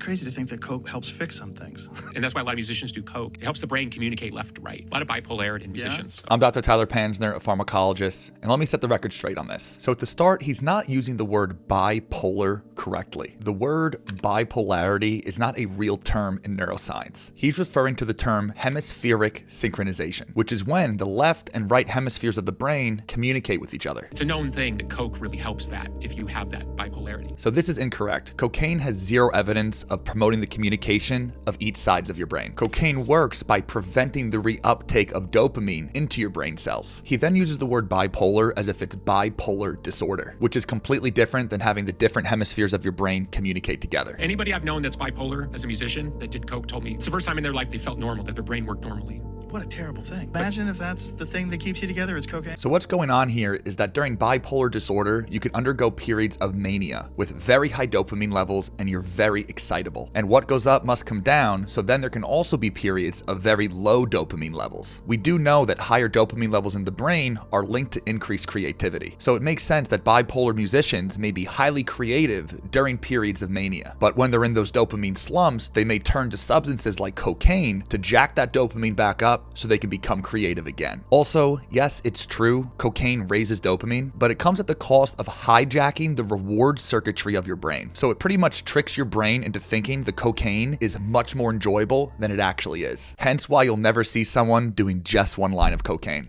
crazy to think that coke helps fix some things. And that's why a lot of musicians do coke. It helps the brain communicate left to right. A lot of bipolarity in musicians. I'm Dr. Tyler Pansner, a pharmacologist, and let me set the record straight on this. So to start, he's not using the word bipolar correctly. The word bipolarity is not a real term in neuroscience. He's referring to the term hemispheric synchronization, which is when the left and right hemispheres of the brain communicate with each other. It's a known thing that coke really helps that if you have that bipolarity. So this is incorrect. Cocaine has zero evidence of promoting the communication of each sides of your brain. Cocaine works by preventing the reuptake of dopamine into your brain cells. He then uses the word bipolar as if it's bipolar disorder, which is completely different than having the different hemispheres of your brain communicate together. Anybody I've known that's bipolar as a musician that did coke told me it's the first time in their life they felt normal, that their brain worked normally. What a terrible thing. Imagine if that's the thing that keeps you together is cocaine. So what's going on here is that during bipolar disorder, you can undergo periods of mania with very high dopamine levels and you're very excitable. And what goes up must come down, so then there can also be periods of very low dopamine levels. We do know that higher dopamine levels in the brain are linked to increased creativity. So it makes sense that bipolar musicians may be highly creative during periods of mania. But when they're in those dopamine slumps, they may turn to substances like cocaine to jack that dopamine back up so they can become creative again. Also, yes, it's true, cocaine raises dopamine, but it comes at the cost of hijacking the reward circuitry of your brain. So it pretty much tricks your brain into thinking the cocaine is much more enjoyable than it actually is. Hence why you'll never see someone doing just one line of cocaine.